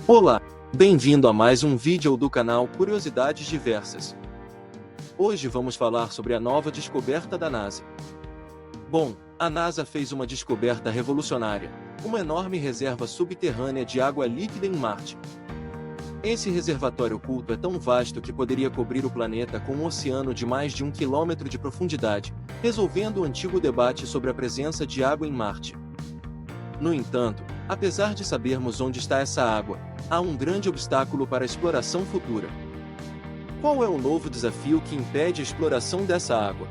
Olá, bem-vindo a mais um vídeo do canal Curiosidades Diversas. Hoje vamos falar sobre a nova descoberta da NASA. Bom, a NASA fez uma descoberta revolucionária, uma enorme reserva subterrânea de água líquida em Marte. Esse reservatório oculto é tão vasto que poderia cobrir o planeta com um oceano de mais de 1 quilômetro de profundidade, resolvendo o antigo debate sobre a presença de água em Marte. No entanto, apesar de sabermos onde está essa água, há um grande obstáculo para a exploração futura. Qual é o novo desafio que impede a exploração dessa água?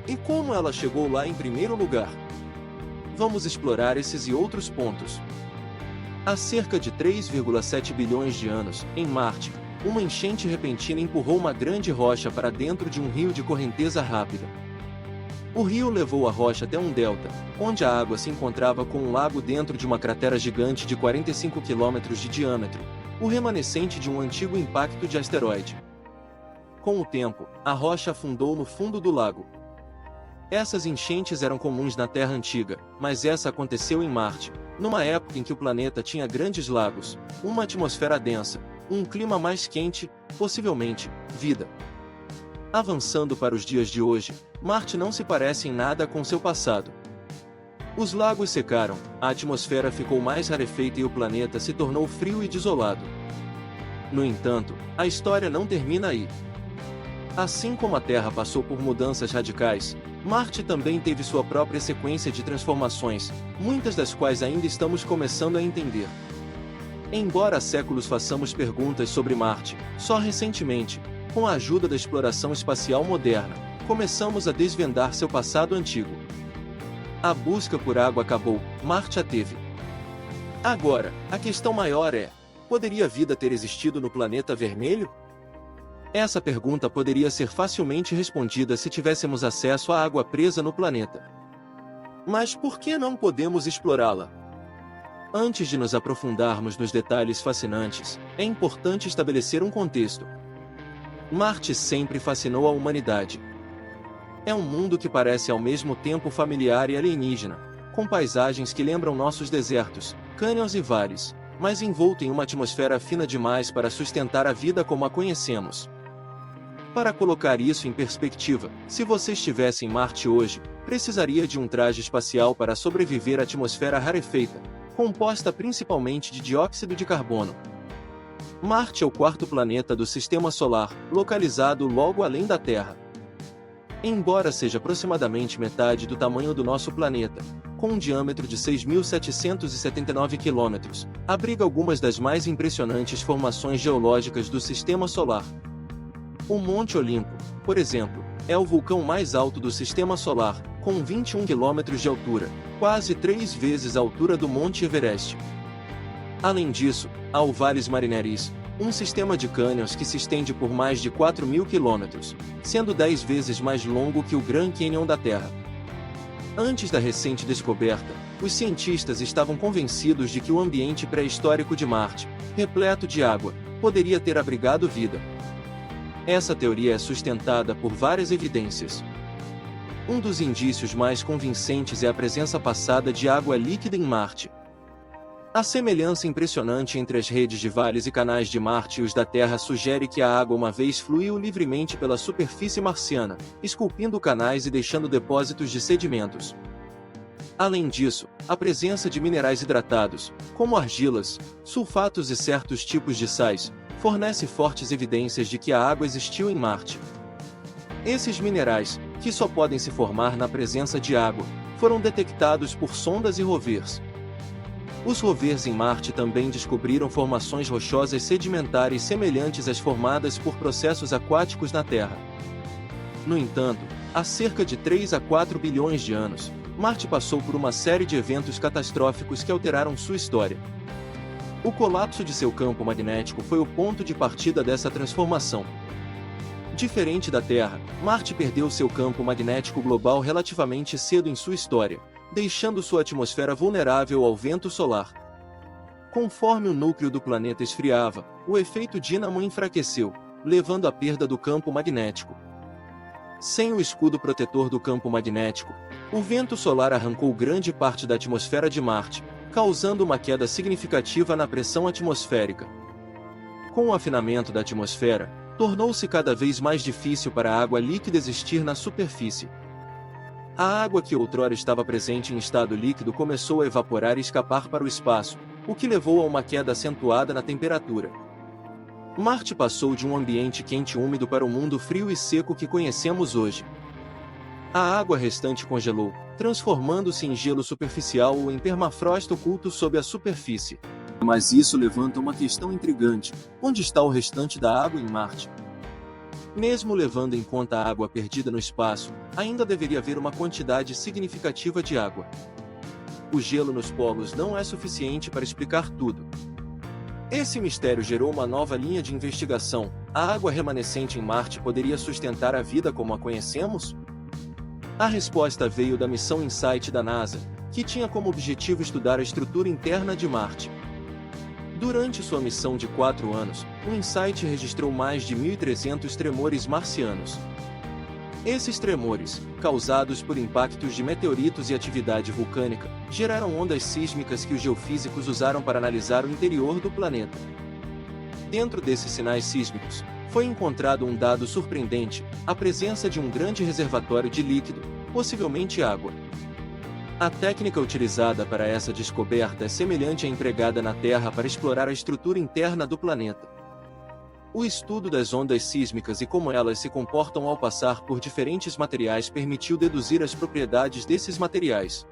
E como ela chegou lá em primeiro lugar? Vamos explorar esses e outros pontos. Há cerca de 3,7 bilhões de anos, em Marte, uma enchente repentina empurrou uma grande rocha para dentro de um rio de correnteza rápida. O rio levou a rocha até um delta, onde a água se encontrava com um lago dentro de uma cratera gigante de 45 quilômetros de diâmetro, o remanescente de um antigo impacto de asteroide. Com o tempo, a rocha afundou no fundo do lago. Essas enchentes eram comuns na Terra antiga, mas essa aconteceu em Marte, numa época em que o planeta tinha grandes lagos, uma atmosfera densa, um clima mais quente, possivelmente, vida. Avançando para os dias de hoje, Marte não se parece em nada com seu passado. Os lagos secaram, a atmosfera ficou mais rarefeita e o planeta se tornou frio e desolado. No entanto, a história não termina aí. Assim como a Terra passou por mudanças radicais, Marte também teve sua própria sequência de transformações, muitas das quais ainda estamos começando a entender. Embora há séculos façamos perguntas sobre Marte, só recentemente, com a ajuda da exploração espacial moderna, começamos a desvendar seu passado antigo. A busca por água acabou, Marte a teve. Agora, a questão maior é: poderia a vida ter existido no planeta vermelho? Essa pergunta poderia ser facilmente respondida se tivéssemos acesso à água presa no planeta. Mas por que não podemos explorá-la? Antes de nos aprofundarmos nos detalhes fascinantes, é importante estabelecer um contexto. Marte sempre fascinou a humanidade. É um mundo que parece ao mesmo tempo familiar e alienígena, com paisagens que lembram nossos desertos, cânions e vales, mas envolto em uma atmosfera fina demais para sustentar a vida como a conhecemos. Para colocar isso em perspectiva, se você estivesse em Marte hoje, precisaria de um traje espacial para sobreviver à atmosfera rarefeita, composta principalmente de dióxido de carbono. Marte é o quarto planeta do Sistema Solar, localizado logo além da Terra. Embora seja aproximadamente metade do tamanho do nosso planeta, com um diâmetro de 6.779 km, abriga algumas das mais impressionantes formações geológicas do Sistema Solar. O Monte Olimpo, por exemplo, é o vulcão mais alto do Sistema Solar, com 21 km de altura, quase 3 vezes a altura do Monte Everest. Além disso, há o Valles Marineris, um sistema de cânions que se estende por mais de 4.000 km, sendo 10 vezes mais longo que o Grand Canyon da Terra. Antes da recente descoberta, os cientistas estavam convencidos de que o ambiente pré-histórico de Marte, repleto de água, poderia ter abrigado vida. Essa teoria é sustentada por várias evidências. Um dos indícios mais convincentes é a presença passada de água líquida em Marte. A semelhança impressionante entre as redes de vales e canais de Marte e os da Terra sugere que a água uma vez fluiu livremente pela superfície marciana, esculpindo canais e deixando depósitos de sedimentos. Além disso, a presença de minerais hidratados, como argilas, sulfatos e certos tipos de sais, fornece fortes evidências de que a água existiu em Marte. Esses minerais, que só podem se formar na presença de água, foram detectados por sondas e rovers. Os rovers em Marte também descobriram formações rochosas sedimentares semelhantes às formadas por processos aquáticos na Terra. No entanto, há cerca de 3 a 4 bilhões de anos, Marte passou por uma série de eventos catastróficos que alteraram sua história. O colapso de seu campo magnético foi o ponto de partida dessa transformação. Diferente da Terra, Marte perdeu seu campo magnético global relativamente cedo em sua história, deixando sua atmosfera vulnerável ao vento solar. Conforme o núcleo do planeta esfriava, o efeito dínamo enfraqueceu, levando à perda do campo magnético. Sem o escudo protetor do campo magnético, o vento solar arrancou grande parte da atmosfera de Marte, causando uma queda significativa na pressão atmosférica. Com o afinamento da atmosfera, tornou-se cada vez mais difícil para a água líquida existir na superfície. A água que outrora estava presente em estado líquido começou a evaporar e escapar para o espaço, o que levou a uma queda acentuada na temperatura. Marte passou de um ambiente quente e úmido para o mundo frio e seco que conhecemos hoje. A água restante congelou, transformando-se em gelo superficial ou em permafrost oculto sob a superfície. Mas isso levanta uma questão intrigante: onde está o restante da água em Marte? Mesmo levando em conta a água perdida no espaço, ainda deveria haver uma quantidade significativa de água. O gelo nos polos não é suficiente para explicar tudo. Esse mistério gerou uma nova linha de investigação: a água remanescente em Marte poderia sustentar a vida como a conhecemos? A resposta veio da missão InSight da NASA, que tinha como objetivo estudar a estrutura interna de Marte. Durante sua missão de 4 anos, o InSight registrou mais de 1.300 tremores marcianos. Esses tremores, causados por impactos de meteoritos e atividade vulcânica, geraram ondas sísmicas que os geofísicos usaram para analisar o interior do planeta. Dentro desses sinais sísmicos, foi encontrado um dado surpreendente: a presença de um grande reservatório de líquido, possivelmente água. A técnica utilizada para essa descoberta é semelhante à empregada na Terra para explorar a estrutura interna do planeta. O estudo das ondas sísmicas e como elas se comportam ao passar por diferentes materiais permitiu deduzir as propriedades desses materiais.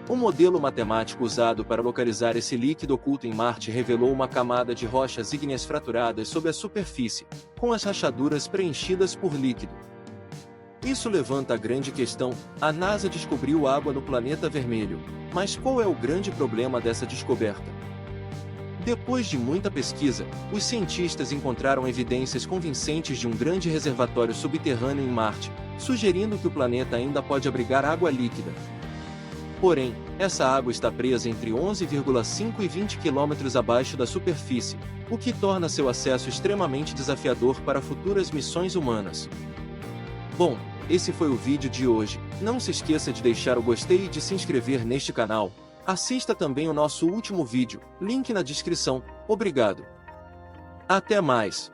O modelo matemático usado para localizar esse líquido oculto em Marte revelou uma camada de rochas ígneas fraturadas sob a superfície, com as rachaduras preenchidas por líquido. Isso levanta a grande questão: a NASA descobriu água no planeta vermelho, mas qual é o grande problema dessa descoberta? Depois de muita pesquisa, os cientistas encontraram evidências convincentes de um grande reservatório subterrâneo em Marte, sugerindo que o planeta ainda pode abrigar água líquida. Porém, essa água está presa entre 11,5 e 20 km abaixo da superfície, o que torna seu acesso extremamente desafiador para futuras missões humanas. Bom, esse foi o vídeo de hoje. Não se esqueça de deixar o gostei e de se inscrever neste canal. Assista também o nosso último vídeo, link na descrição. Obrigado. Até mais.